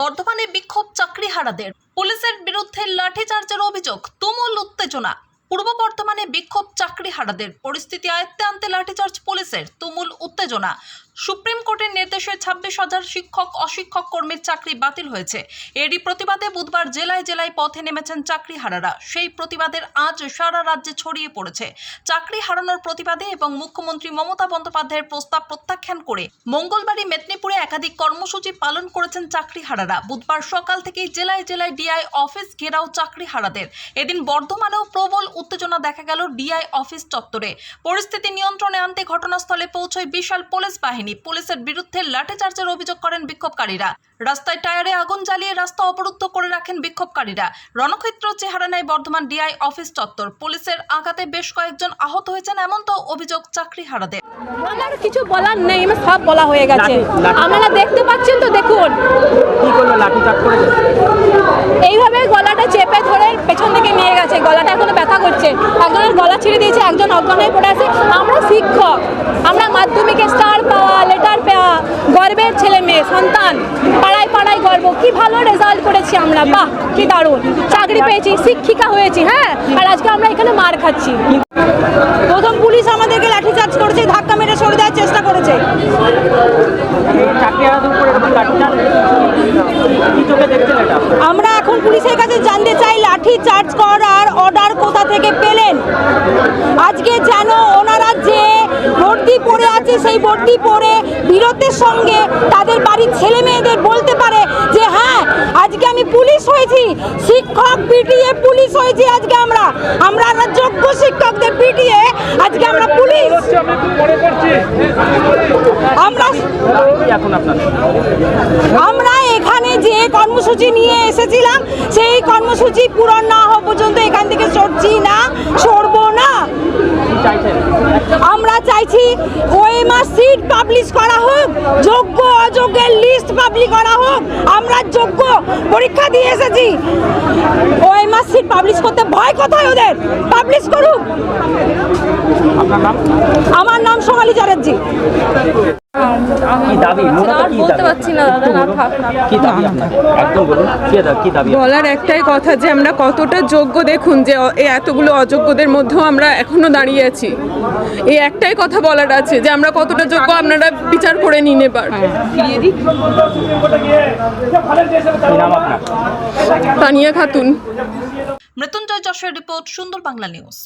বর্ধমানে বিক্ষোভ চাকরিহারাদের, পুলিশের বিরুদ্ধে লাঠিচার্জের অভিযোগ, তুমুল উত্তেজনা। পূর্ব বর্ধমানে বিক্ষোভ চাকরিহারাদের, পরিস্থিতি আয়ত্তে আনতে লাঠিচার্জ পুলিশের, তুমুল উত্তেজনা। সুপ্রিম কোর্টের নির্দেশে 26,000 শিক্ষক অশিক্ষক কর্মীর চাকরি বাতিল হয়েছে। এরই প্রতিবাদে বুধবার জেলায় জেলায় পথে নেমেছেন চাকরিহারারা। সেই প্রতিবাদের আজ সারা রাজ্যে ছড়িয়ে পড়েছে। চাকরি হারানোর প্রতিবাদে এবং মুখ্যমন্ত্রী মমতা বন্দ্যোপাধ্যায়ের প্রস্তাব প্রত্যাখ্যান করে মঙ্গলবারই মেদিনীপুরে একাধিক কর্মসূচি পালন করেছেন চাকরিহারারা। বুধবার সকাল থেকেই জেলায় জেলায় ডিআই অফিস ঘেরাও চাকরিহারাদের। এদিন বর্ধমানেও প্রবল উত্তেজনা দেখা গেল ডিআই অফিস চত্বরে। পরিস্থিতি নিয়ন্ত্রণে আনতে ঘটনাস্থলে পৌঁছয় বিশাল পুলিশ বাহিনী। পুলিশের বিরুদ্ধে লাঠিচার্জের অভিযোগ করেন বিক্ষোভকারীরা। রাস্তায় টায়ারে আগুন জ্বালিয়ে রাস্তা অবরুদ্ধ করে রাখেন বিক্ষোভকারীরা। রণক্ষেত্র চেহারা নেয় বর্ধমান ডিআই অফিস চত্বর। পুলিশের আঘাতে বেশ কয়েকজন আহত হয়েছেন, এমন তো অভিযোগ চাকরিহারাদের। আমার কিছু বলার নেই, আমার সব বলা হয়ে গেছে। আপনারা দেখতে পাচ্ছেন তো, দেখুন কি করলো, লাঠিচার্জ করেছে। এইভাবে গলাটা চেপে ধরে পেছন দিকে নিয়ে গেছে। গলাটা এখনো ব্যথা করছে। একজনের গলা ছিঁড়ে দিয়েছে, একজন অজ্ঞান হয়ে পড়ে আছে। আমরা শিক্ষক, আমরা মাধ্যমিকে স্টার পাওয়া, লেটার পাওয়া, গর্বের ছেলে মেয়ে সন্তান, পাড়ায় পাড়ায় গর্ব। কি ভালো রেজাল্ট করেছি আমরা, বাহ কি দারুণ চাকরি পেয়েছি, শিক্ষিকা হয়েছি। হ্যাঁ, আর আজকে আমরা এখানে মার খাচ্ছি। প্রথম পুলিশ আমাদেরকে লাঠিচার্জ করেছে, ধাক্কা মেরে সরে দেওয়ার চেষ্টা করেছে। আমরা এখন পুলিশের কাছে জানতে চাই, লাঠি চার্জ করার অর্ডার কোথা থেকে পেলেন? আজকে যেন ওনারা যে ভর্তি পড়ে আছে, সেই ভর্তি পড়ে বীরত্বের সঙ্গে তাদের বাড়ির ছেলে মেয়েদের বলতে পারে যে হ্যাঁ, আজকে আমি পুলিশ হয়েছি, শিক্ষক পিটিয়ে পুলিশ হয়েছি। আজকে আমরা যোগ্য শিক্ষকদের পিটিয়ে আজকে আমরা পুলিশ। আমরা এখানে যে কর্মসূচি নিয়ে এসেছিলাম, সেই কর্মসূচি পূরণ না হওয়া পর্যন্ত এখান থেকে সরবো না। আমরা চাইছি ওএমআর সিট পাবলিশ করা হোক, যোগ্য অযোগ্যের লিস্ট পাবলিশ করা হোক। আমরা যোগ্য, পরীক্ষা দিয়ে এসেছি। ওএমআর সিট পাবলিশ করতে ভয় কোথায় ওদের? পাবলিশ করুক। আমার নাম সোমালি চ্যাটার্জি। বলার একটাই কথা যে আমরা কতটা যোগ্য, দেখুন যে এতগুলো অযোগ্যদের মধ্যেও আমরা এখনো দাঁড়িয়ে আছি। এই একটাই কথা বলার আছে যে আমরা কতটা যোগ্য, আপনারা বিচার করে নিন এবার। তানিয়া খাতুন। মৃত্যুঞ্জয় যশের রিপোর্ট, সুন্দর বাংলা নিউজ।